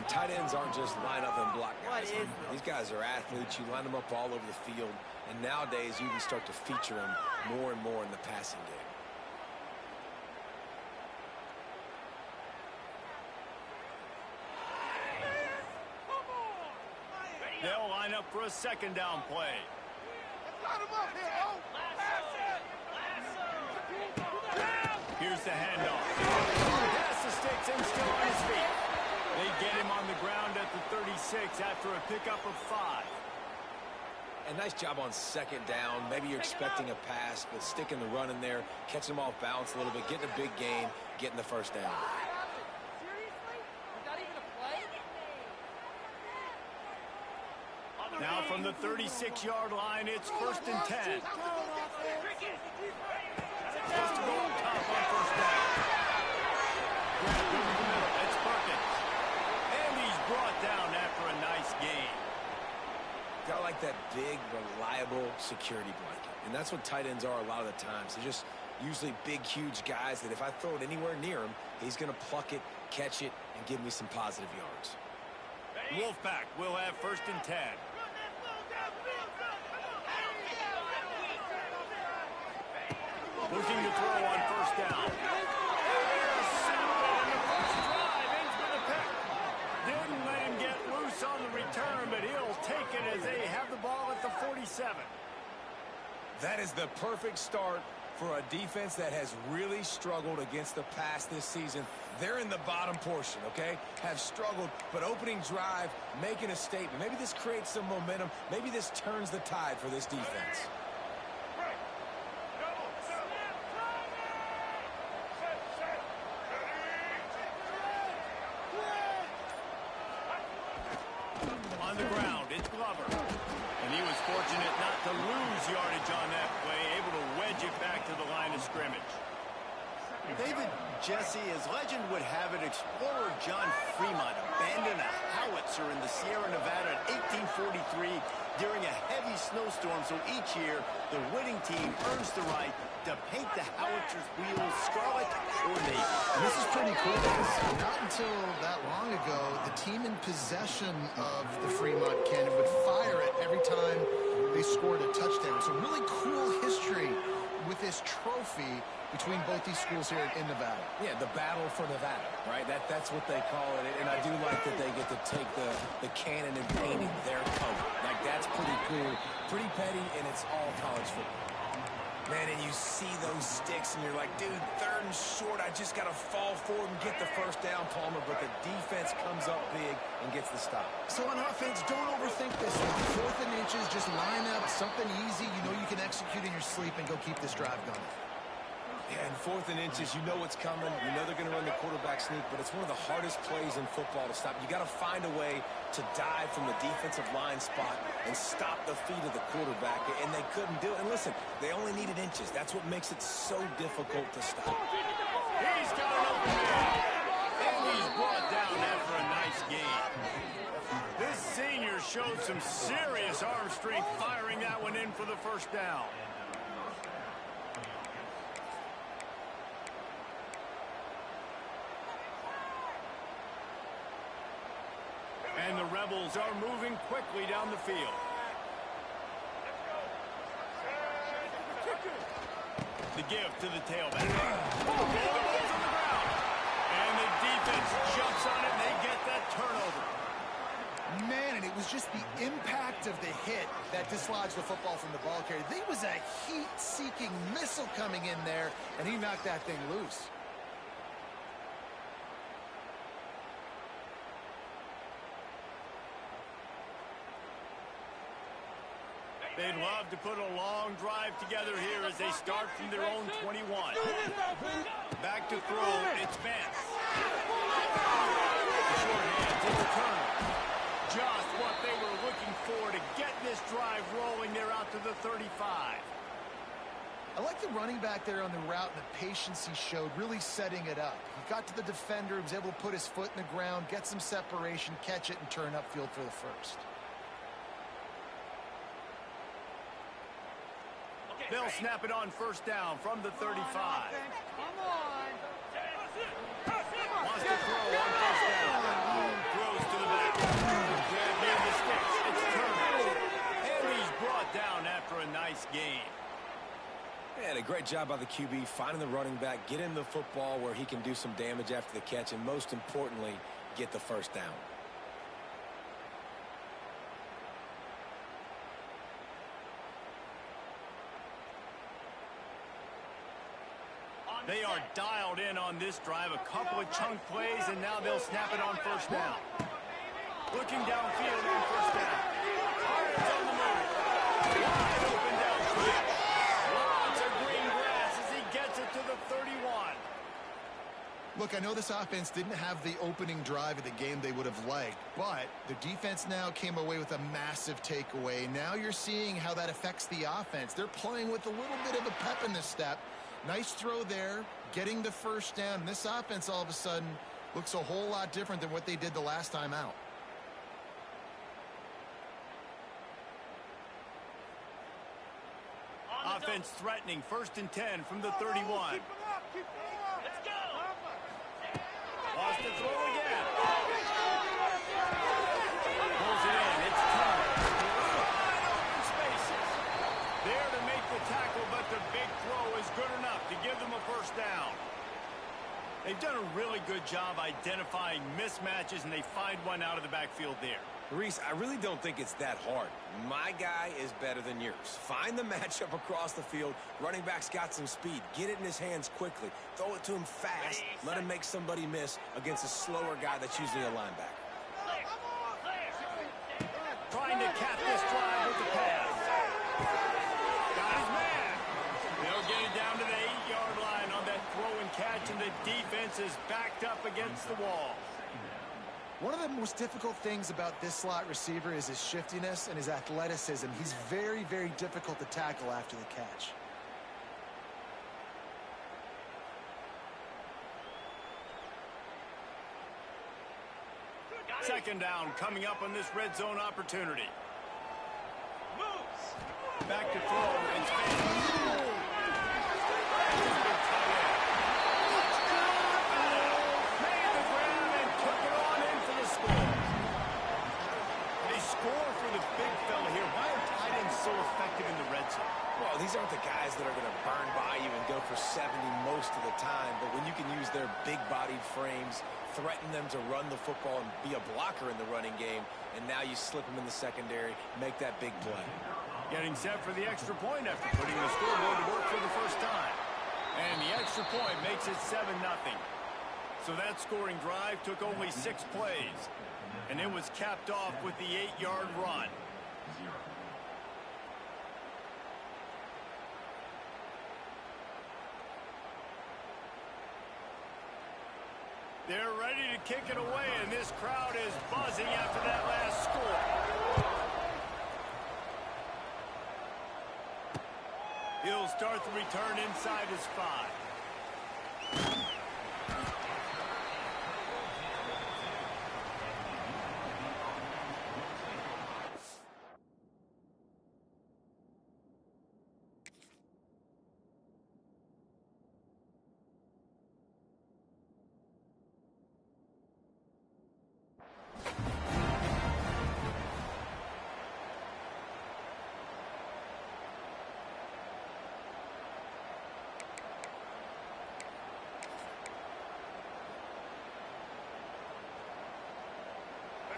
tight ends aren't just line up and block guys. These guys are athletes. You line them up all over the field. And nowadays, you can start to feature them more and more in the passing game. They'll line up for a second down play. Here's the handoff. Pass the sticks and still on his feet. They get him on the ground at the 36 after a pickup of 5. And nice job on second down. Maybe you're expecting a pass, but sticking the run in there, catching them off balance a little bit, getting a big gain, getting the first down. Now from the 36-yard line, it's 1st and 10. Just to go up top on first down. Grab over the middle. It's Perkins. And he's brought down after a nice gain. Got like that big, reliable security blanket. And that's what tight ends are a lot of the times. They're just usually big, huge guys that if I throw it anywhere near him, he's going to pluck it, catch it, and give me some positive yards. Wolfpack will have 1st and 10. Looking to throw on first down. And the first drive ends with a pick. Didn't let him get loose on the return, but he'll take it as they have the ball at the 47. That is the perfect start for a defense that has really struggled against the pass this season. They're in the bottom portion, okay? Have struggled, but opening drive, making a statement. Maybe this creates some momentum. Maybe this turns the tide for this defense. On the ground, it's Glover. And he was fortunate not to lose yardage on that play, able to wedge it back to the line of scrimmage. David Jesse, as legend would have it, explorer John Fremont abandoned a howitzer in the Sierra Nevada in 1843 during a heavy snowstorm. So each year, the winning team earns the right to paint the howitzer's wheels scarlet or navy. And this is pretty cool because not until that long ago, the team in possession of the Fremont cannon would fire it every time they scored a touchdown. So really cool history with this trophy between both these schools here in Nevada. Yeah, the battle for Nevada, right? That's what they call it. And I do like that they get to take the cannon and paint it their color. Like, that's pretty cool, pretty petty, and it's all college football. Man, and you see those sticks, and you're like, dude, 3rd and short, I just got to fall forward and get the first down, Palmer, but the defense comes up big and gets the stop. So on offense, don't overthink this one. 4th and inches, just line up, something easy you know you can execute in your sleep and go keep this drive going. Yeah, and 4th and inches, you know what's coming. You know they're going to run the quarterback sneak, but it's one of the hardest plays in football to stop. You got to find a way to dive from the defensive line spot and stop the feet of the quarterback, and they couldn't do it. And listen, they only needed inches. That's what makes it so difficult to stop. He's got an open man, and he's brought down after a nice gain. This senior showed some serious arm strength firing that one in for the first down. And the Rebels are moving quickly down the field. The give to the tailback. Oh, the ball's on the ground. And the defense jumps on it, and they get that turnover. Man, and it was just the impact of the hit that dislodged the football from the ball carrier. There was a heat-seeking missile coming in there, and he knocked that thing loose. They'd love to put a long drive together here as they start from their own 21. Back to throw, it's Vance. The short hands in the turn. Just what they were looking for to get this drive rolling. They're out to the 35. I like the running back there on the route and the patience he showed, really setting it up. He got to the defender, he was able to put his foot in the ground, get some separation, catch it, and turn upfield for the first. They'll snap it on first down from the 35. Come on. Wants to throw on first down. Throws to the And a great job by the QB finding the running back, get him the football where he can do some damage after the catch, and most importantly, get the first down. They are dialed in on this drive. A couple of chunk plays, and now they'll snap it on first down. Looking downfield on first down. Harden's on the move. Wide open downfield. Lots of green grass as he gets it to the 31. Look, I know this offense didn't have the opening drive of the game they would have liked, but the defense now came away with a massive takeaway. Now you're seeing how that affects the offense. They're playing with a little bit of a pep in the step. Nice throw there, getting the first down. This offense all of a sudden looks a whole lot different than what they did the last time out. Offense threatening, 1st and 10 from the 31. Let's go! Lost the throw again. Pulls it in. It's time. Wide open spaces. There to make the tackle, but the big throw is good enough to give them a first down. They've done a really good job identifying mismatches, and they find one out of the backfield there. Reese, I really don't think it's that hard. My guy is better than yours. Find the matchup across the field. Running back's got some speed. Get it in his hands quickly. Throw it to him fast. Let him make somebody miss against a slower guy that's usually a linebacker. Trying to cap this drive with the pass. Got his man. They'll get it down to the 8-yard line on that throw and catch, and the defense is backed up against the wall. One of the most difficult things about this slot receiver is his shiftiness and his athleticism. He's very, very difficult to tackle after the catch. Second down coming up on this red zone opportunity. Back to throw. It's made the grab and took it on in for the score. They score for the big fella here. Why are tight ends so effective in the red zone? Well, these aren't the guys that are going to burn by you and go for 70 most of the time, but when you can use their big-bodied frames, threaten them to run the football and be a blocker in the running game, and now you slip them in the secondary, make that big play. Getting set for the extra point after putting the scoreboard to work for the first time. And the extra point makes it 7-0. So that scoring drive took only 6 plays, and it was capped off with the 8-yard run. They're ready to kick it away, and this crowd is buzzing after that last score. He'll start the return inside his 5.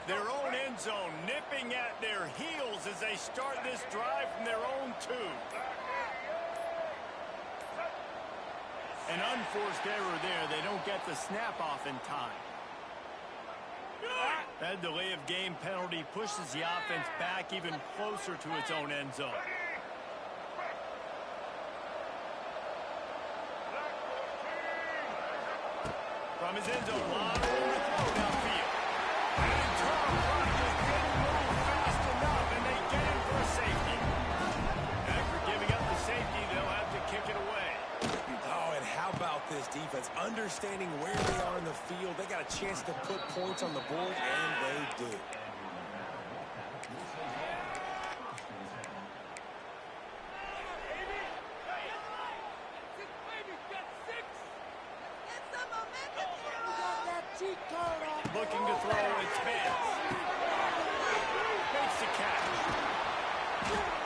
Their own end zone nipping at their heels as they start this drive from their own 2. An unforced error there. They don't get the snap off in time. That delay of game penalty pushes the offense back even closer to its own end zone. From his end zone, lot of room to throw downfield. And Tom Brock just didn't move fast enough, and they get in for a safety. After giving up the safety, they'll have to kick it away. Oh, and how about this defense? Understanding where they are in the field. They got a chance to put points on the board, and they do. Looking to throw, it's Vance. Makes the catch.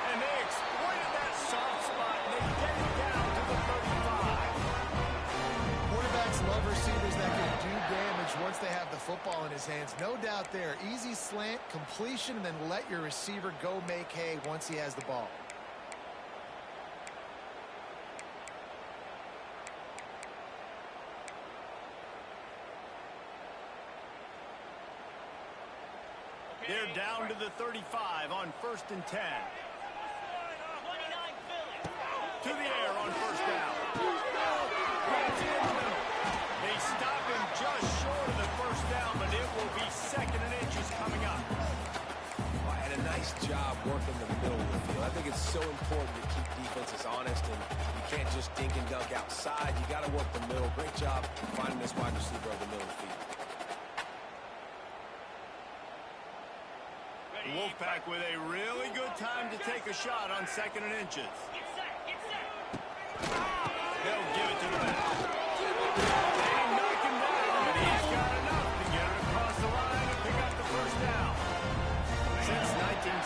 And they exploited that soft spot, and they get it down to his hands. No doubt there. Easy slant, completion, and then let your receiver go make hay once he has the ball. They're down to the 35 on 1st and 10. To the air on 1st down. They stop him just short of the 1st down, but it will be 2nd and inches coming up. And a nice job working the middle of the field. I think it's so important to keep defenses honest, and you can't just dink and dunk outside. You got to work the middle. Great job finding this wide receiver over the middle of the field. Wolfpack with a really good time to take a shot on 2nd and inches. They'll give it to the back. They knock him down, but he's got enough to get it across the line and pick up the 1st down. Since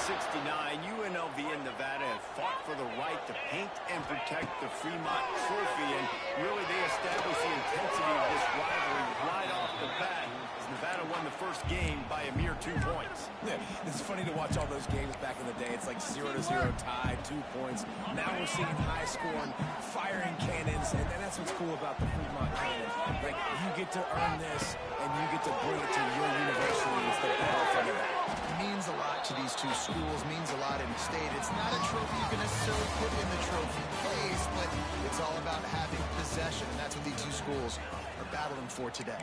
1969, UNLV and Nevada have fought for the right to paint and protect the Fremont Trophy, and really they established the intensity of this rivalry right off the bat as Nevada won the 1st game by a mere 2 points. Yeah, it's funny to watch all those games back in the day. It's like 0-0 tied, 2 points. Now we're seeing high-scoring, firing cannons, and that's what's cool about the Fremont Cannon. Like, you get to earn this, and you get to bring it to your university. It's the battle for Nevada. It means a lot to these two schools, means a lot in the state. It's not a trophy you can necessarily put in the trophy case, but it's all about having possession, and that's what these two schools are battling for today.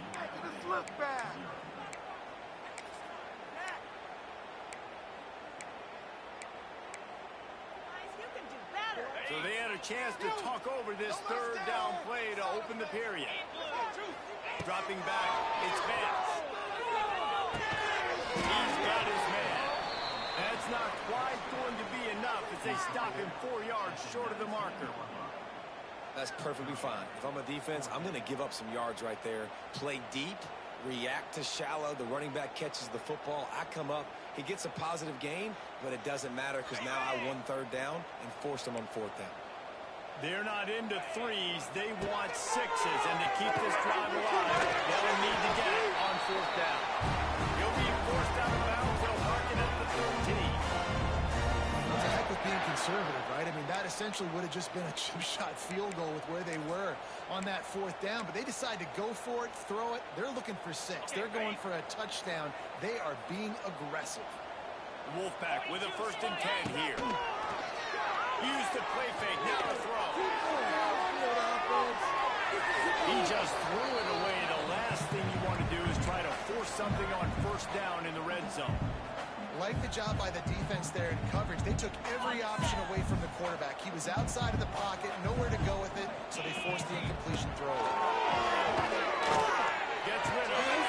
Look back. So they had a chance to talk over this 3rd down play to open the period. Dropping back, it's Vance. He's got his man. That's not quite going to be enough as they stop him 4 yards short of the marker. That's perfectly fine. If I'm a defense, I'm going to give up some yards right there. Play deep, react to shallow. The running back catches the football. I come up. He gets a positive gain, but it doesn't matter because now I won 3rd down and forced him on 4th down. They're not into 3s. They want 6s, and to keep this drive alive, they'll need to get it on 4th down. He'll be forced out of bounds. They'll mark it at the 13. What the heck with being conservative, right? I mean, that essentially would have just been a chip shot field goal with where they were on that 4th down, but they decide to go for it, throw it. They're looking for 6. They're going for a touchdown. They are being aggressive. Wolfpack with a 1st and 10 here. Use the play fake, now to throw. He just threw it away. The last thing you want to do is try to force something on 1st down in the red zone. Like the job by the defense there in coverage. They took every option away from the quarterback. He was outside of the pocket, nowhere to go with it, so they forced the incompletion throw. Gets rid of it.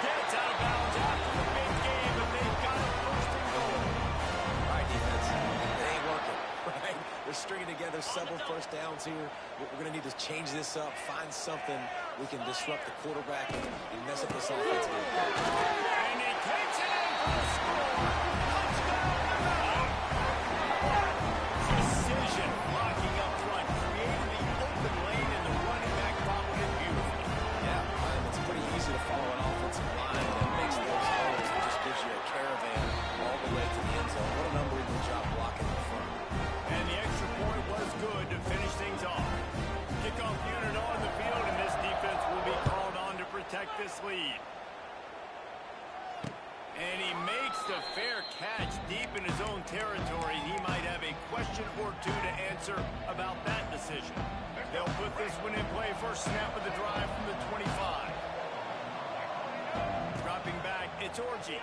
Gets out of bounds after the big game, but they've got it 1st and goal. All right, defense. It ain't working, right? We're stringing together several 1st downs here. We're going to need to change this up, find something we can disrupt the quarterback and mess up this offense. And he takes it in for the score. Touchdown, Nevada. Precision blocking up front, creating the open lane, and the running back followed it beautifully. Yeah, it's pretty easy to follow an offensive line that makes those holes and just gives you a caravan all the way to the end zone. What an unbelievable job blocking up front. And the extra point was good to finish things off. Kickoff unit on the field, and this defense will be called on to protect this lead. And he makes the fair catch deep in his own territory. He might have a question or two to answer about that decision. They'll put this one in play. First snap of the drive from the 25. Dropping back, it's Orgy.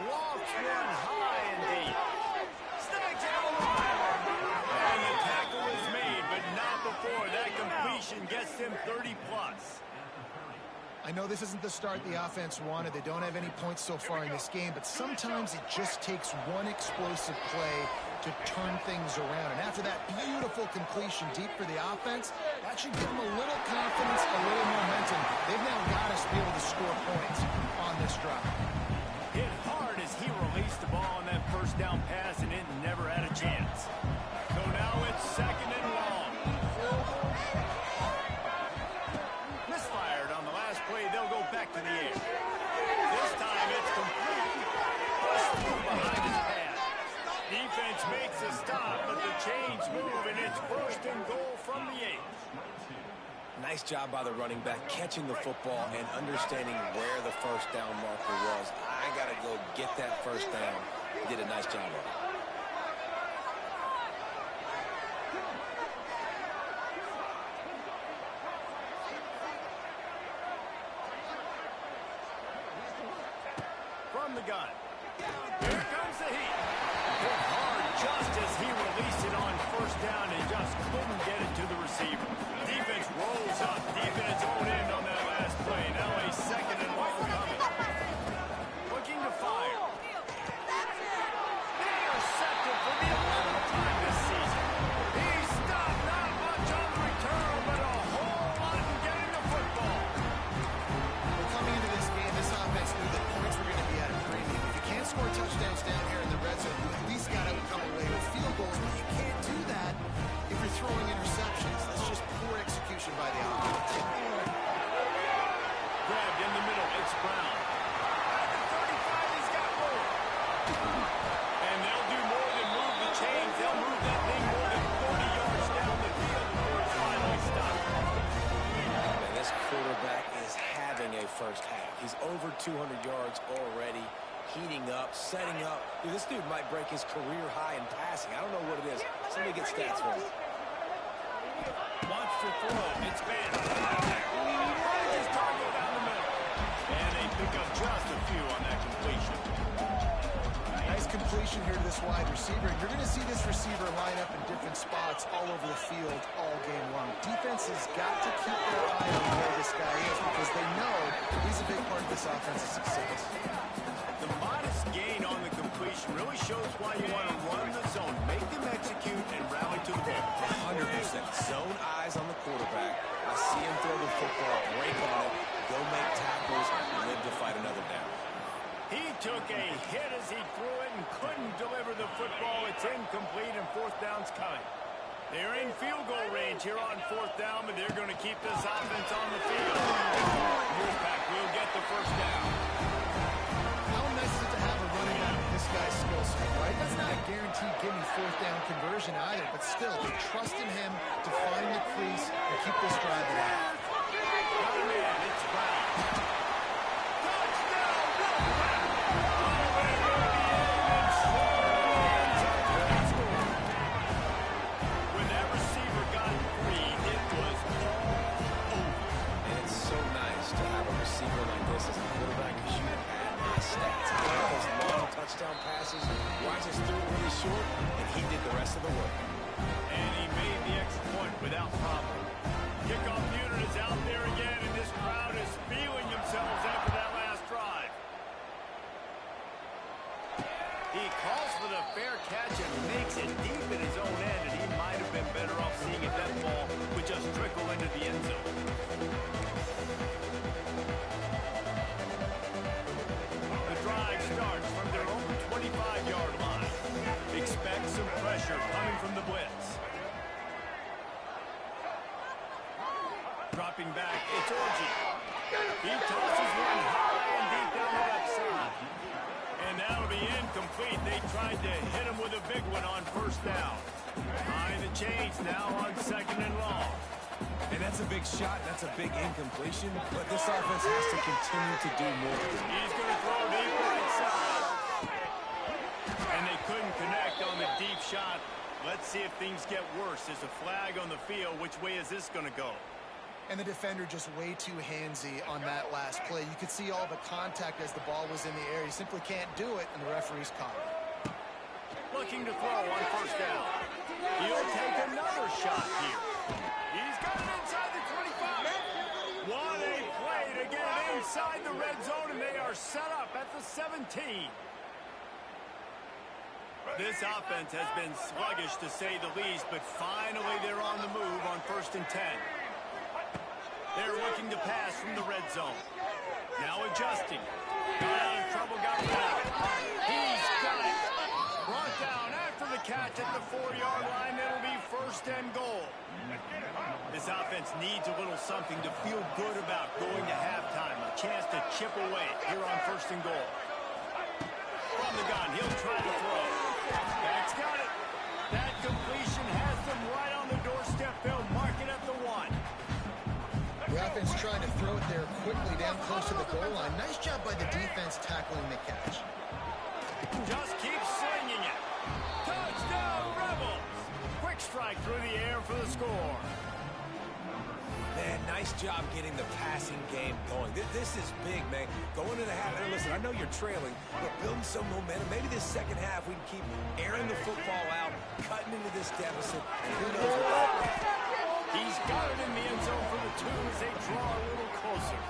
Lofts one high and deep. Snags it on the line. And the tackle is made, but not before that completion gets them 30-plus. I know this isn't the start the offense wanted. They don't have any points so far in this game, but sometimes it just takes one explosive play to turn things around. And after that beautiful completion deep for the offense, that should give them a little confidence, a little momentum. They've now got us to be able to score points on this drive. Hit hard as he released the ball on that 1st down pass, and it never had a chance. So now it's 2nd and long. Misfired on the job by the running back, catching the football and understanding where the first down marker was. I got to go get that first down. He did a nice job of it. From the gun. Here comes the heat. Hit hard just as he released it on first down and just couldn't get it to the receiver. Defense rolls up deep in its own end on that last play. Now a second and long coming. Looking to fire. Intercepted for the 11th time this season. He stopped, not much on the return, but a whole lot in getting the football. Well, coming into this game, this offense knew that points were going to be at a premium. If you can't score touchdowns down here in the red zone, you at least got to come away with field goals, but you can't do that if you're throwing interceptions. That's just poor execution by the offense. Grabbed in the middle, it's Brown. At the 35, he's got more. And they'll do more than move the chains. They'll move that thing more than 40 yards down the field before it's finally stopped. And this quarterback is having a first half. He's over 200 yards already, heating up, setting up. Dude, this dude might break his career high in passing. I don't know what it is. Somebody get stats for him. Wants to throw. It's Banner. His target down the middle. And they pick up just a few on that completion. Nice completion here to this wide receiver. You're going to see this receiver line up in different spots all over the field all game long. Defense has got to keep their eye on where this guy is because they know he's a big part of this offense's success. The modest gain on the completion really shows why you want to run the zone, make them execute, and rally to the ball. 100%. Zone eyes on the quarterback. I see him throw the football, break on it, go make tackles, live to fight another down. He took a hit as he threw it and couldn't deliver the football. It's incomplete and fourth down's coming. They're in field goal range here on fourth down, but they're going to keep this offense on the field. Wolfpack will get the first down. How nice is it to have a running back with this guy's skill set, right? That's not a guaranteed gimme fourth down conversion either, but still, they trust in him to find the crease and keep this drive alive. Got a man, it's Brown. Touchdown, Wolfpack! Oh, and it'll be in and score in the end zone for that score. When that receiver got free, it was all over. And it's so nice to have a receiver like this as a quarterback because you had my stats. He got those long touchdown passes. Rogers threw it really short, and he did the rest of the work. And he made the extra point without problem. Kickoff unit is out there again, and this crowd is feeling themselves after that last drive. He calls for the fair catch and makes it deep in his own end, and he might have been better off seeing if that ball would just trickle into the end zone. The drive starts from their own 25-yard line. Expect some pressure coming from the blitz. Dropping back, it's Orji. He tosses one high and deep down the left side. And that'll be incomplete. They tried to hit him with a big one on first down. Behind the chains now on second and long. And that's a big shot. That's a big incompletion. But this offense has to continue to do more. He's going to throw deep right side. And they couldn't connect on the deep shot. Let's see if things get worse. There's a flag on the field. Which way is this going to go? And the defender just way too handsy on that last play. You could see all the contact as the ball was in the air. He simply can't do it, and the referee's caught it. Looking to throw on first down. He'll take another shot here. He's got it inside the 25. What a play to get it inside the red zone, and they are set up at the 17. This offense has been sluggish, to say the least, but finally they're on the move on 1st and 10. They're looking to pass from the red zone. Now adjusting. Got out of trouble, got rid of it. He's got it. Brought down after the catch at the 4-yard line. It'll be 1st and goal. This offense needs a little something to feel good about going to halftime. A chance to chip away here on 1st and goal. From the gun, he'll try to throw. That's got it. That completion has them right on the doorstep. They'll mark it at the 1. offense trying to throw it there quickly down close to the goal line. Nice job by the defense tackling the catch. Just keep slinging it. Touchdown, Rebels! Quick strike through the air for the score. Man, nice job getting the passing game going. This is big, man. Going into the half. Now, listen, I know you're trailing, but building some momentum. Maybe this second half we can keep airing the football out, cutting into this deficit, and who knows what happens. He's got it in the end zone for the two as they draw a little closer.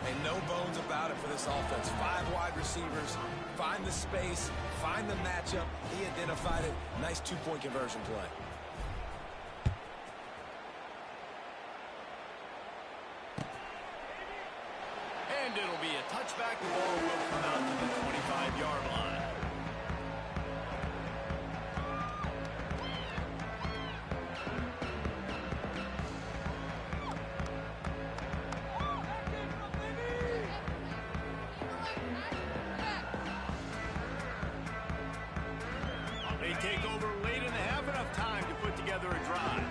And no bones about it for this offense. 5 wide receivers, find the space, find the matchup. He identified it. Nice 2-point conversion play. And it'll be a touchback. The ball will come out to the 25-yard line. They take over late in the half, enough time to put together a drive.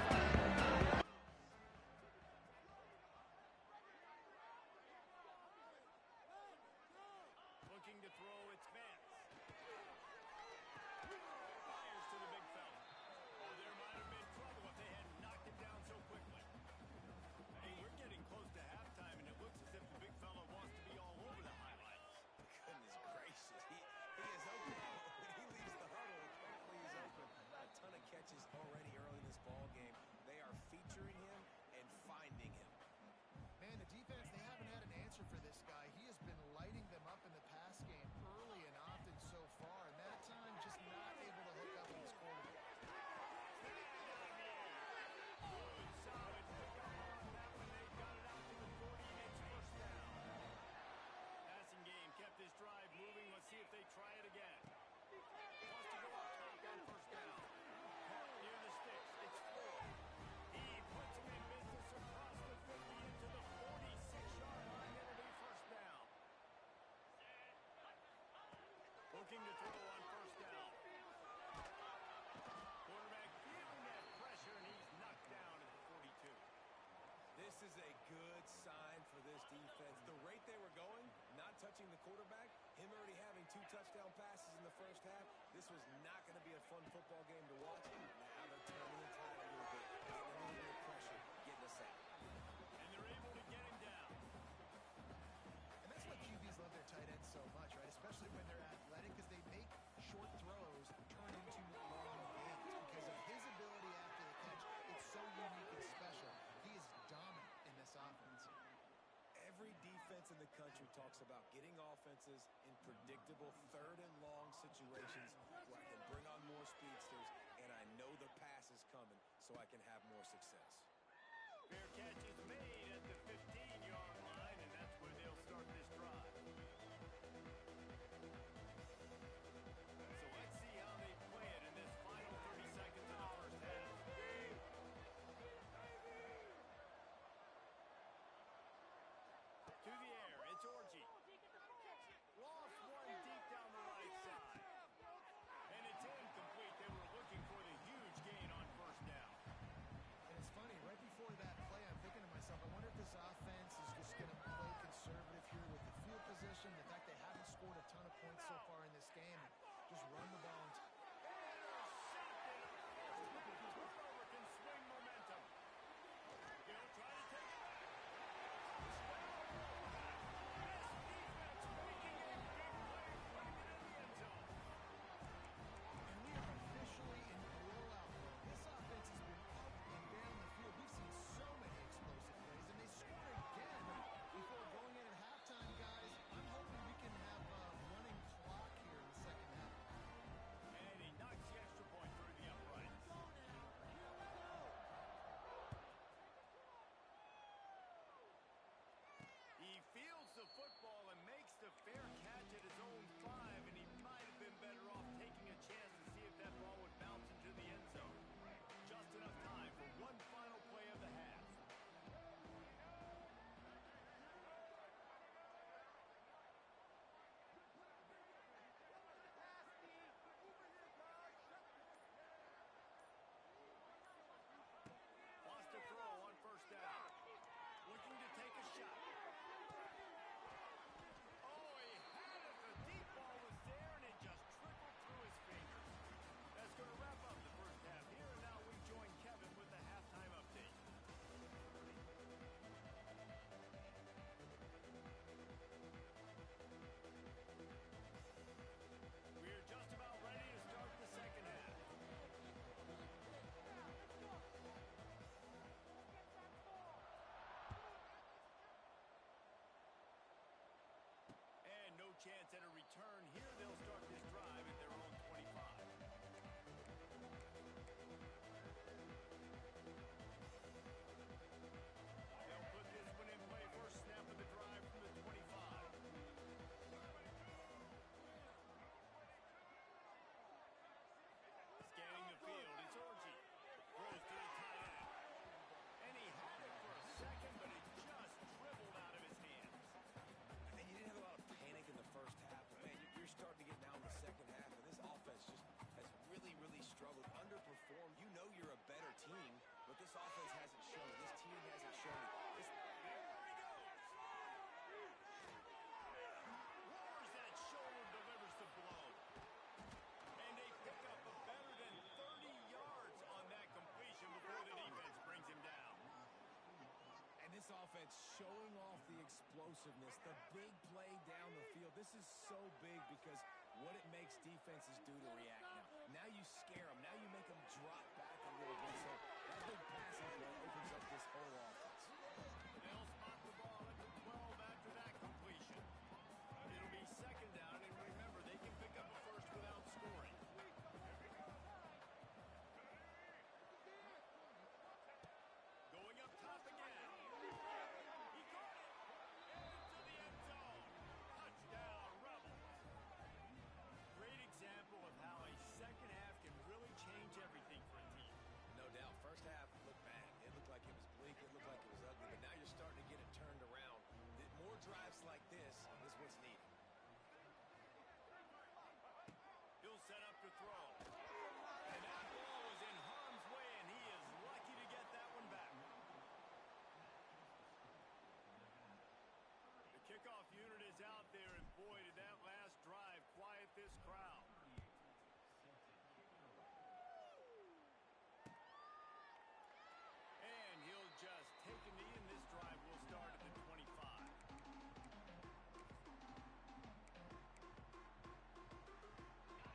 Looking to throw its Vance. Fires to the big fella. Oh, there might have been trouble if they had knocked him down so quickly. Hey, we're getting close to halftime, and it looks as if the big fella wants to be all over the highlights. Goodness gracious. He is open. When he leaves the huddle, apparently he's open. A ton of catches already early in this ball game. They are featuring him and finding him. Man, the defense, they haven't had an answer for this guy. He has been lighting them up in the pass game early and often so far, and that time just not able to hook up with his quarterback. Good, solid pickup on that one. They got it out to the 40, and it's first down. Passing game kept this drive moving. Let's see if they try it again. Wants to go up top on first down. Caught near the sticks. It's Floyd. He puts him in business across the 50 into the 46-yard line. It'll be first down. Looking to throw on first down. Quarterback feeling that pressure, and he's knocked down at the 42. This is a good sign for this defense. The rate they were going, not touching the quarterback, him already having 2 touchdown passes in the first half, this was not going to be a fun football game to watch. Now they're turning the tide a little bit, getting a little bit of pressure, getting us out. And they're able to get him down. And that's why QBs love their tight ends so much, right? Especially when they're athletic, because they make short throws turn into long gains because of his ability after the catch. It's so unique and special. He is dominant in this offense. Every defense in the country talks about getting offenses in predictable 3rd and long situations where I can bring on more speedsters and I know the pass is coming so I can have more success. Fair catch is made at the 15-yard line, and that's where they'll start this drive. So let's see how they play it in this final 30 seconds of the first half. To the air, it's Orji. Lost one deep down the right side. And it's incomplete. They were looking for the huge gain on first down. And it's funny, right before that play, I'm thinking to myself, I wonder if this offense is just going to play conservative here with the field position, the fact they haven't scored a ton of points so far in this game, just run the ball. Turnover can swing momentum. They'll try to take it. And we are officially in blowout mode. This offense has been up and down the field. We've seen so many explosive plays, and they scored again before going in at halftime, guys. I'm hoping we can have a running clock here in the second half. And he knocks the extra point through the uprights. He fields the football and makes the fair catch at his own 5, and he might have been better off taking a chance to see if that ball would bounce into the end zone. Just enough time for one final play of the half. Lost a throw on first down. Looking chance at a return. Here they'll start this drive at their own 25. They'll put this one in play. First snap of the drive from the 25. Scanning the field, it's Orji. Throws to the tight end. And he had it for a second, but it just dribbled out of his hands. And you didn't have a lot of panic in the first half, but man, you're starting to get now in the second half, and this offense just has really, really struggled, underperformed. You know you're a better team, but this offense hasn't shown it. This team hasn't shown it. There he goes. Lowers that shoulder, delivers the blow. And they pick up a better than 30 yards on that completion before the defense brings him down. And this offense showing off the explosiveness, the big play down the field. This is so big because what it makes defenses do to react now. Now you scare them. Now you make them drop back a little bit. So that big passing play opens up this whole offense. They'll spot the ball at the 12 after that completion. It'll be second down, and remember, they can pick up a first without scoring. Going up top again. He caught it. Into the end zone. Touchdown, Rebels. Great example of how a second half can really change everything for a team. No doubt. First half looked bad. It looked like it was bleak. It looked like it was ugly. But now you're starting to get it turned around. More drives like this is what's needed. He'll set up to throw. And that ball was in harm's way, and he is lucky to get that one back. The kickoff unit is out there, and boy, did that last drive quiet this crowd. And he'll just take a knee, and this drive will start at the 25.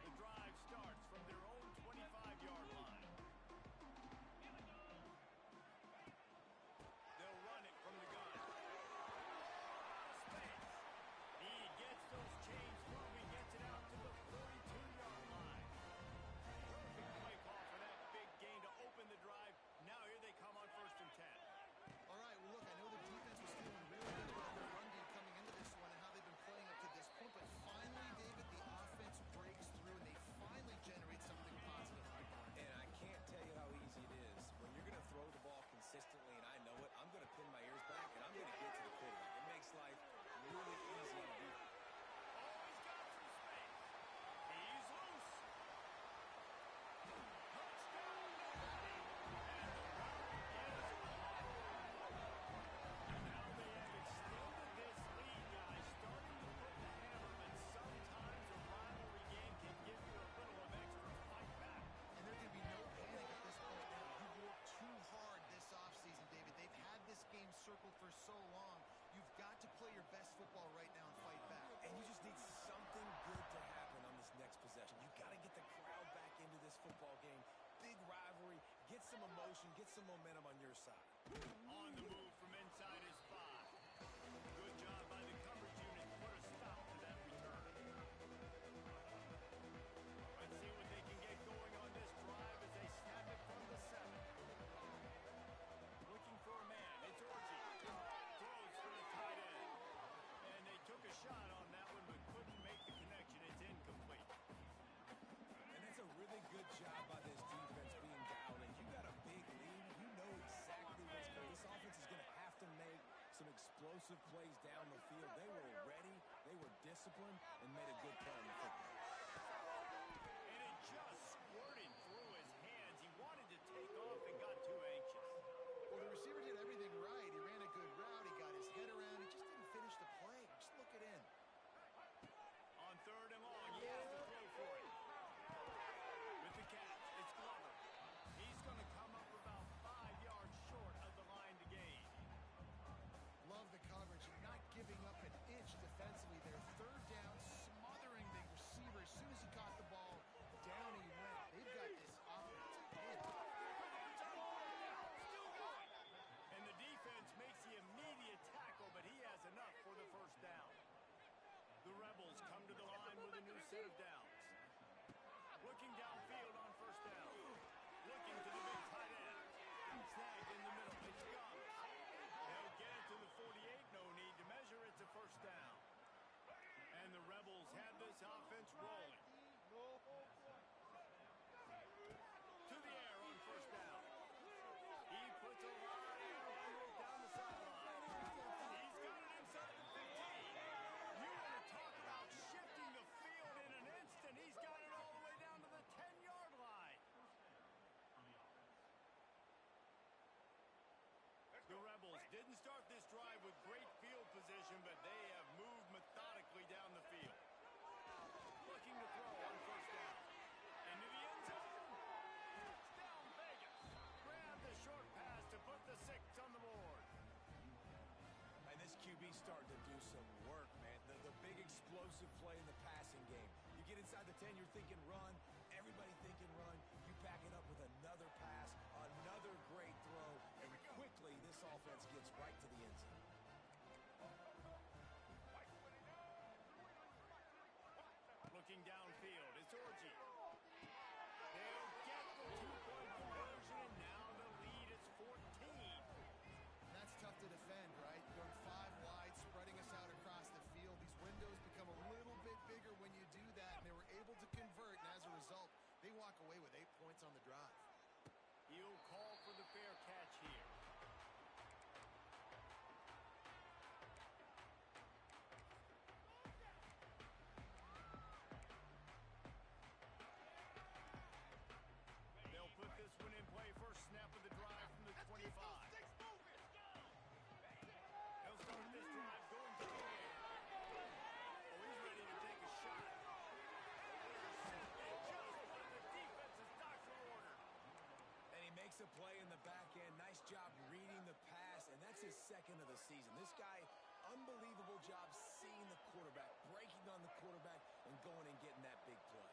The drive starts from their own 25-yard line. They'll run it from the gun. Space. He gets those chains moving, gets it out to the 42-yard line. Perfect play call for that big gain to open the drive. Now here they come on 1st and 10. All right, well, look, I know the defense was feeling really good about their run game coming into this one and how they've been playing up to this point, but finally, David, the offense breaks through and they finally generate something positive. And I can't tell you how easy it is. When you're going to throw the ball consistently, and I know it, I'm going to pin my ears back, and I'm going to get to the quarterback. It makes life really easy to do. Oh, he's got some space. He's loose. Touchdown, nobody. And the route is on. Now they have extended this lead, guys, starting to put the hammer, but sometimes a rivalry game can give you a little of extra fight back. And there can be no panic at this point now. You've worked too hard this offseason, David. They've had this game circled for so long. You've got to play your best football right now and fight back. And you just need something good to happen on this next possession. You got to get the crowd back into this football game. Big rivalry. Get some emotion. Get some momentum on your side. On the move from inside his 5. Good job by the coverage unit to put a stop to that return. Let's see what they can get going on this drive as they snap it from the 7. Looking for a man. It's Orji. Throws for the tight end. And they took a shot on that one but couldn't make the connection. It's incomplete. And that's a really good job by this defense being down. And you got a big lead. You know exactly what's going on. This offense is going to have to make some explosive plays down the field. They were ready. They were disciplined and made a good play on the football. And it just squirted through his hands. He wanted to take off and got too anxious. Well, the receiver did everything right. He ran a good route. He got his head around. He just didn't finish the play. Just look it in. On 3rd and long, he has to throw for it. With the catch, it's Glover. He's going to come up about 5 yards short of the line to gain. Love the coverage and not giving up an inch defensively there. 3rd down, smothering the receiver. As soon as he caught the ball, down he went. he's starting to do some work, man. The big explosive play in the passing game. You get inside the 10, you're thinking run. Everybody thinking run. You back it up with another pass, another great throw, and quickly this offense gets right to the end zone. Looking downfield, it's Orji. They'll get the two-point conversion, and now the lead is 14. That's tough to defend, right? Going 5 wide, spreading us out across the field. These windows become a little bit bigger when you do that, and they were able to convert, and as a result, they walk away with 8 points on the drive. He'll call for the fair catch here. They'll put this one in play. First snap of the drive from the 25. He'll start this drive going to the air. Oh, he's ready to take a shot. Intercepted just by the defense's doctoral order. And he makes a play in the back end. Nice job reading the pass, and that's his second of the season. This guy, unbelievable job seeing the quarterback, breaking on the quarterback, and going and getting that big play.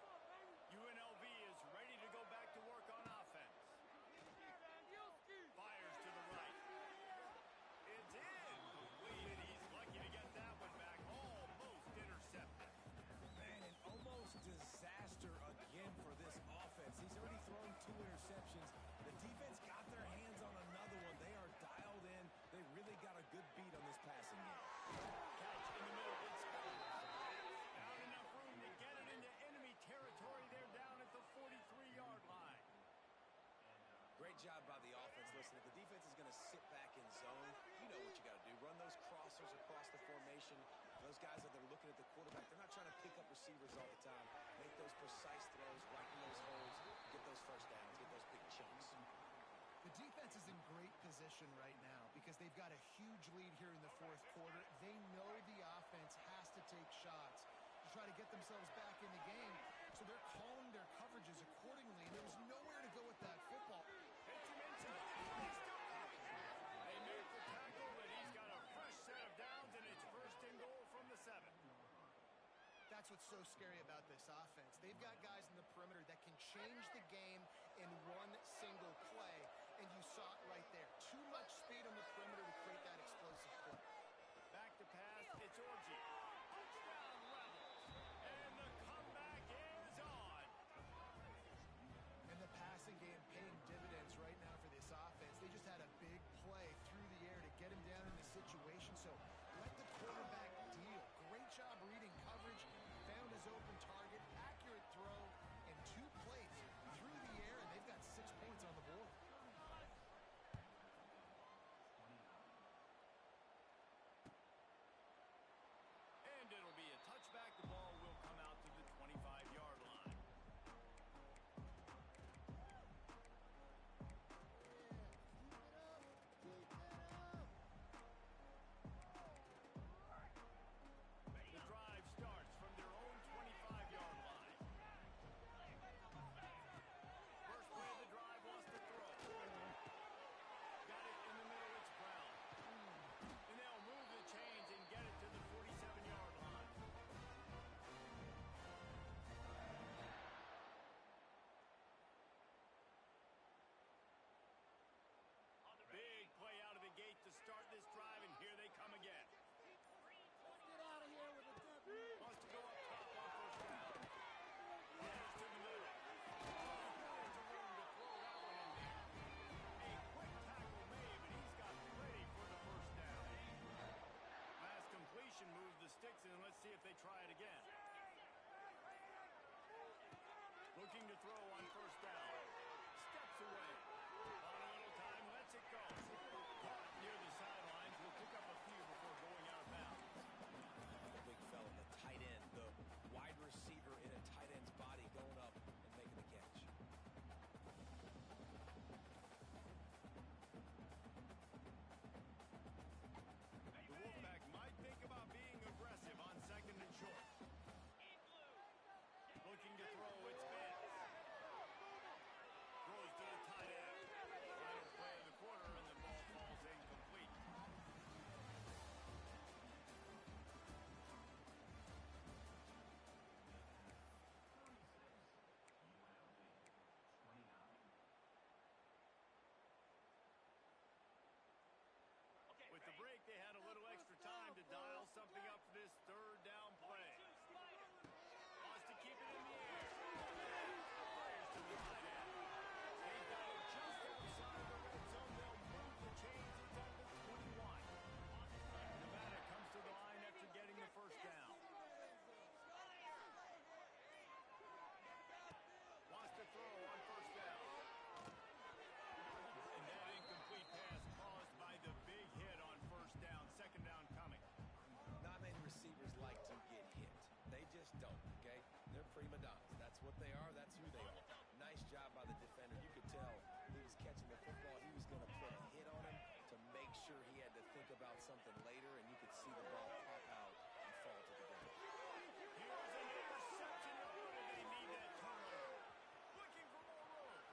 UNLV is ready to go back to work on offense. Fires to the right. It's in. Complete. He's lucky to get that one back. Almost intercepted. Man, an almost disaster again for this offense. He's already thrown 2 interceptions. The defense got their hands on another one. They are dialed in. They really got a good beat on this passing game. Catch in the middle. It's found enough room to get it into enemy territory. They're down at the 43-yard line. Great job by the offense. Listen, if the defense is going to sit back in zone, you know what you got to do. Run those crossers across the formation. Those guys that are looking at the quarterback, they're not trying to pick up receivers all the time. Make those precise throws, right in those holes, get those first downs, get those big chunks. The defense is in great position right now because they've got a huge lead here in the 4th quarter. They know the offense has to take shots to try to get themselves back in the game. So they're calling their coverages accordingly. There was nowhere to go with that football. Hits him inside. He's still coming. They make the tackle, but he's got a fresh set of downs, and it's 1st and goal from the 7. That's what's so scary about this offense. They've got guys in the perimeter that can change the game in one single play, and you saw it right there. Too much speed on the perimeter to create that explosive play. Back to pass, it's Orji. Touchdown Rebels, and the comeback is on. And the passing game paying dividends right now for this offense. They just had a big play through the air to get him down in the situation. So let the quarterback deal. Great job reading coverage, found his open target, accurate throw, and 2 plays through the air, and they've got 6 points on the board. And it'll be a touchback. The ball will come out to the 25-yard line. The drive starts from their own 25-yard line. First play of the drive, lost the throw. Got it in the middle, it's Brown. And they'll move the chains and get it to the 47-yard line. Big play out of the gate to start this drive, and here they come again. Get out of here with a W. Wants to go up top on 1st down. Here's to the middle. Plenty of room to throw that one in there. A quick tackle made, but he's got plenty for the 1st down. Last completion moves the sticks in, and let's see if they try it again. Looking to throw on 1st down. Steps away. On a little time, lets it go. Caught near the sidelines. Will pick up a few before going out of bounds. The big fella, the tight end, the wide receiver in a tight end's body going up and making the catch. The Wolfpack might think about being aggressive on 2nd and short. Looking to throw, it's Vance. Throws to the tight they are, that's who they are. Nice job by the defender. You could tell he was catching the football. He was going to put a hit on him to make sure he had to think about something later, and you could see the ball pop out and fall to the ground. Here's an interception. Oh, they need that turnover. Looking for more room.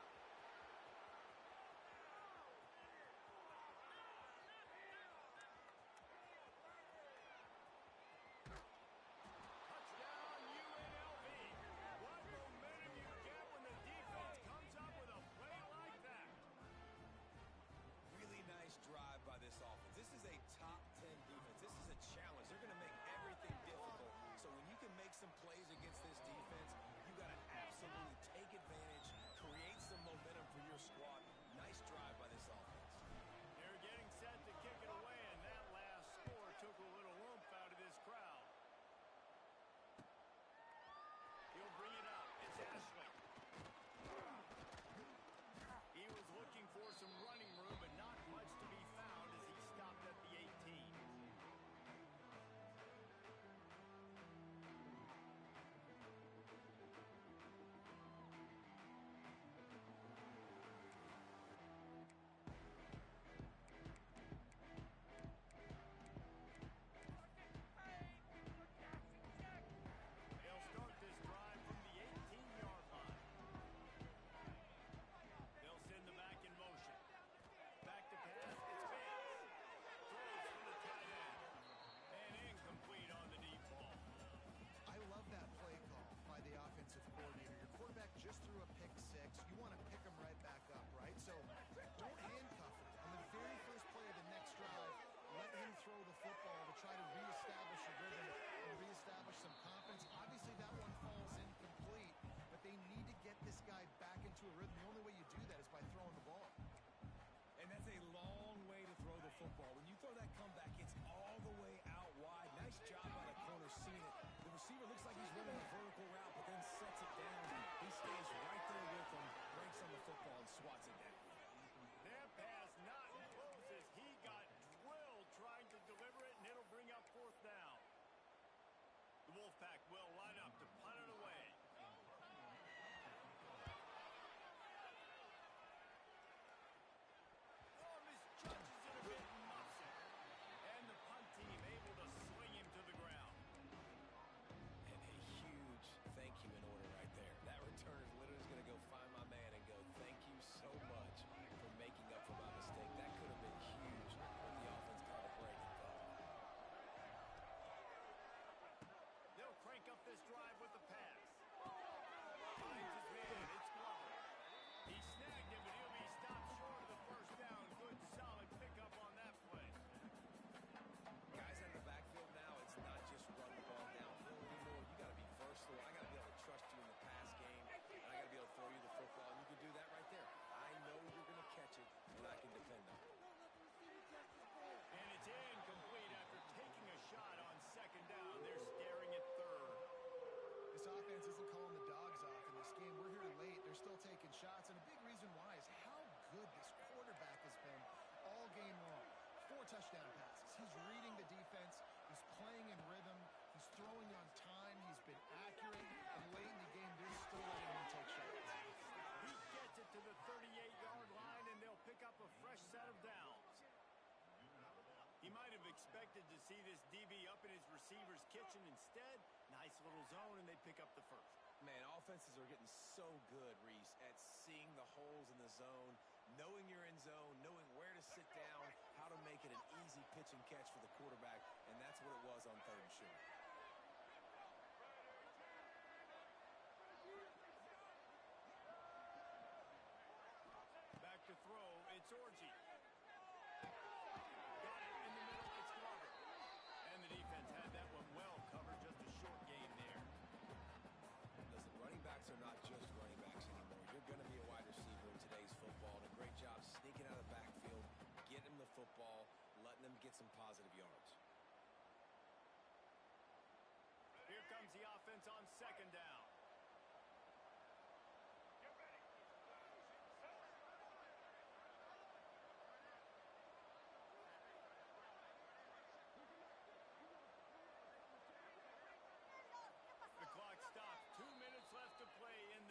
Touchdown, UNLV. What momentum you get when the defense comes up with a play like that. Really nice drive by this offense. This is a top 10 defense. This is a challenge. They're going to make everything difficult. So when you can make some plays against this defense, you got to absolutely take advantage, create some momentum for your squad. Nice drive by this offense. They're getting set to kick it away, and that last score took a little oomph out of this crowd. He'll bring it up. It's Ashley. He was looking for some running room, but not much to be found as he stopped at the 18. They'll start this drive from the 18-yard line. They'll send the back in motion. Back to pass. It's Vance. Throws from the tight end. And incomplete on the deep ball. I love that play call by the offensive coordinator. Your quarterback just threw a pick six. You want to pick him right back up, right? So don't handcuff him. On the very first play of the next drive, let him throw the football to try to reestablish a rhythm and reestablish some confidence. Obviously, that one falls incomplete, but they need to get this guy back into a rhythm. The only way you do that is by throwing the ball. And that's a long way to throw the football. When you throw that comeback, it's all the way out wide. Nice job by the corner seeing it. The receiver looks like he's running a vertical route, but then sets it down. He stays right there with him, breaks on the football, and swats it down. That pass not close as he got drilled trying to deliver it, and it'll bring up fourth down. The Wolfpack will line up to punt it away. Oh, misjudges it a bit and muffs it. And the punt team able to swing him to the ground. And a huge thank you in order right there. That returner is literally going to go find my man and go, thank you so much for making up for my mistake. That could have been huge with the offense called a break and go. They'll crank up this drive with the pass. Finds his man. It's Glover. He snagged him, but he'll be stopped short of the first down. Good, solid pickup on that play. Guys in the backfield now, it's not just run the ball downfield anymore. You got to be versatile. I got to be able to trust you in the pass game, and I got to be able to throw you the football, and you can do that right there. I know you're going to catch it, and I can depend on it. And it's incomplete after taking a shot on second down. They're staring at third. This offense isn't calling the dogs off in this game. We're here late. They're still taking shots, and a big reason why is how good this quarterback has been all game long. 4 touchdown passes. He's reading the defense. He's playing in rhythm. He's throwing on time. He's been accurate. And late in the game, they're still letting him take shots. He gets it to the 38-yard line, and they'll pick up a fresh set of downs. He might have expected to see this DB up in his receiver's kitchen. Instead, nice little zone, and they pick up the first. Man, offenses are getting so good, Reese, at seeing the holes in the zone, knowing you're in zone, knowing where to sit down, how to make it an easy pitch and catch for the quarterback, and that's what it was on third and short. Back to throw, it's Orji. Got it in the middle, it's Glover. And the defense had that one well covered, just a short gain there. Listen, running backs are not just running backs anymore. You're going to be a wide receiver in today's football, and a great job sneaking out of the backfield, getting them the football, letting them get some positive yards. Here comes the offense on second down. The clock stops. 2 minutes left to play in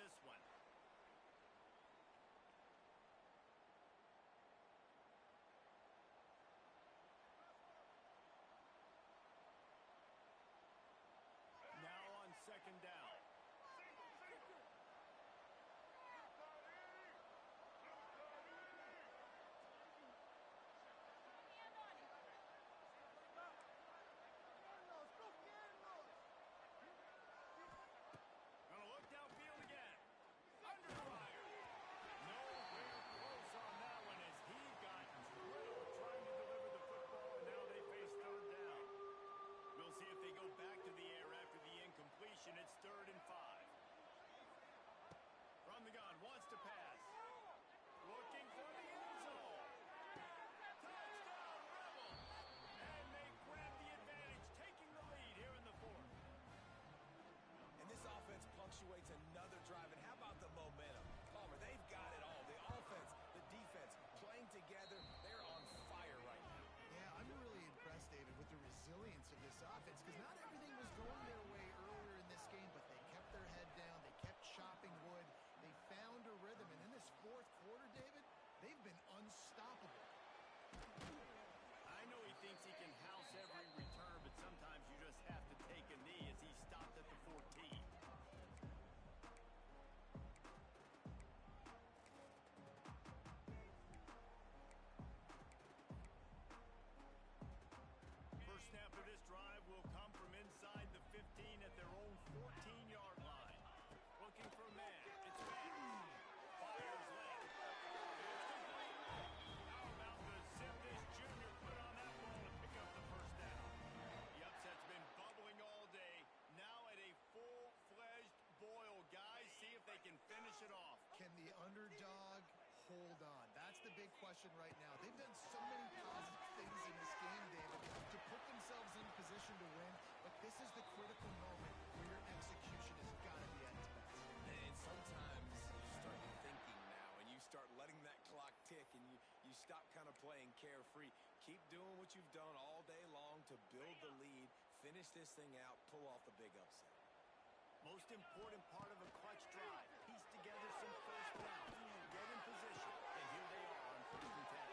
this offense because not everything was going their way earlier in this game, but they kept their head down. They kept chopping wood. They found a rhythm. And in this fourth quarter, David, they've been unstoppable. I know he thinks he can house every return, but sometimes you just have to take a knee as he stopped at the 14. First snap of this drive will come from inside the 15 at their own 14-yard line. Looking for a man. It's Vance. Fires left. It's complete. How about the zip this junior put on that ball to pick up the first down? The upset's been bubbling all day. Now at a full-fledged boil. Guys, see if they can finish it off. Can the underdog hold on? That's the big question right now. They've done so many positive things in this game, David, to put themselves in position to win, but this is the critical moment where your execution has got to be at its best. And sometimes you start thinking now, and you start letting that clock tick, and you stop kind of playing carefree. Keep doing what you've done all day long to build the lead, finish this thing out, pull off the big upset. Most important part of a clutch drive. Piece together some first downs. Get in position. And here they are on 1st and 10.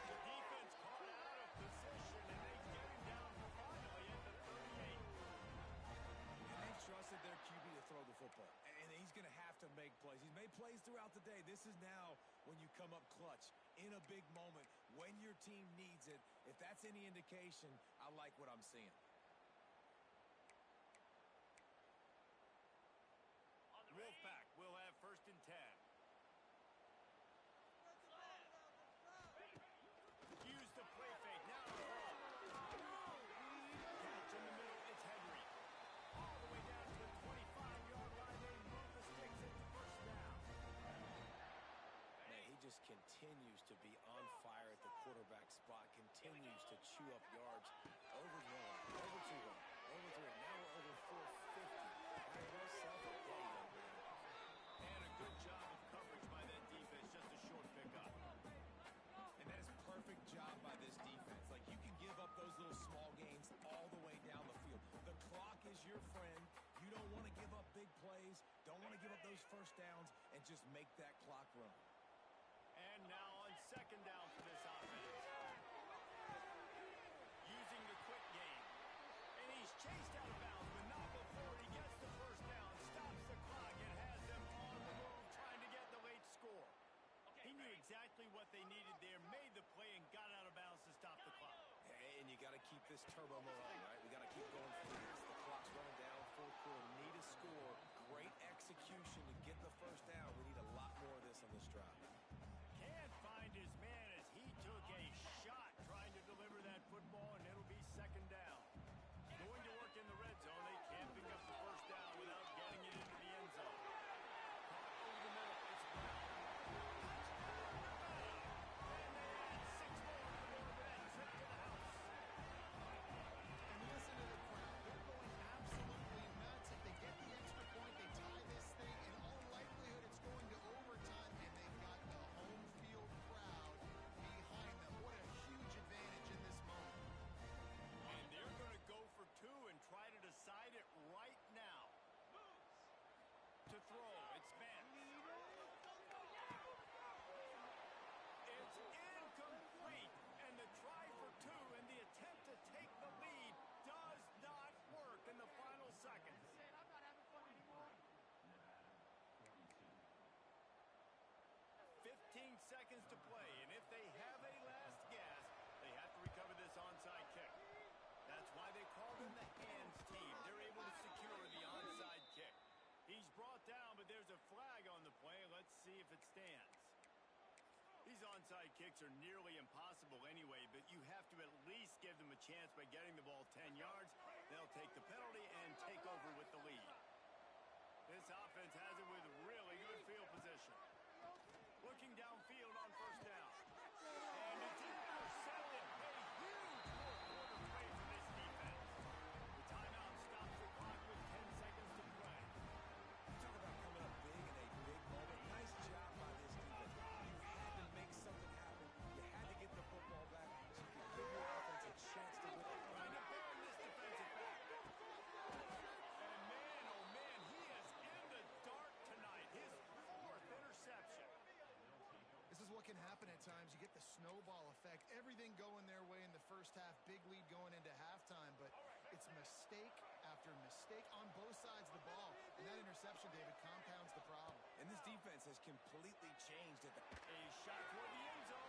The defense caught out of position, and they get him down finally at the 38. And they've trusted their QB to throw the football. And he's going to have to make plays. He's made plays throughout the day. This is now when you come up clutch in a big moment when your team needs it. If that's any indication, I like what I'm seeing. Wolfpack will have 1st and 10. Use the play fake. Now catch in the middle. It's Henry. All the way down to the 25-yard line. They move the sticks into first down. Man, he just continues to be on fire at the quarterback spot, continues to chew up yards. Over 1, over 2, over 3. Now we're over 450. And a good job of coverage by that defense. Just a short pickup. And that is a perfect job by this defense. Like, you can give up those little small gains all the way down the field. The clock is your friend. You don't want to give up big plays. Don't want to give up those first downs and just make that clock run. And now on 2nd down for this offense. Using the quick game. And he's chased out of bounds, but not before he gets the first down. Stops the clock and has them on the move, trying to get the late score. He knew exactly what they needed there, made the play, and got out of bounds to stop the clock. And you got to keep this turbo mode on, right? We got to keep going for this. The clock's running down, 4th quarter. Need a score. Great execution to get the first down. We need a lot more of this on this drive. Can't find his man as he took a shot trying to deliver that football, and it'll be 2nd down. Going to work in the red zone. They can't pick up the first down without getting it into the end zone. Caught over the middle. It's Brown. And they add 6 more to the red trip to the house. And listen to the crowd. They're going absolutely nuts. If they get the extra point, they tie this thing. In all likelihood, it's going to overtime, and they've got the home field crowd behind them. What a huge advantage in this moment. And they're going to go for 2 and try to decide it right now. To throw, it's Vance. It's incomplete. And the try for 2 and the attempt to take the lead does not work in the final seconds. I'm not having fun anymore. 15 seconds to play, and if they have a last gasp, they have to recover this onside kick. That's why they call them the hands team. They're able to secure the onside kick. He's brought down, but there's a flag on the play. Let's see if it stands. These onside kicks are nearly impossible anyway, but you have to at least give them a chance by getting the ball 10 yards. They'll take the penalty and take over with the lead. This offense has it with really good field position. Looking downfield on first down. And it's intercepted. A huge fourth-quarter play for this defense. The timeout stops the clock with 10 seconds to play. Talk about coming up big in a big moment. Nice job by this defense. You had to make something happen. You had to get the football back so you could give your offense a chance to win. Trying to burn this what can happen at times. You get the snowball effect. Everything going their way in the first half. Big lead going into halftime. But it's mistake after mistake on both sides of the ball. And that interception, David, compounds the problem. And this defense has completely changed at the... A shot toward the end zone.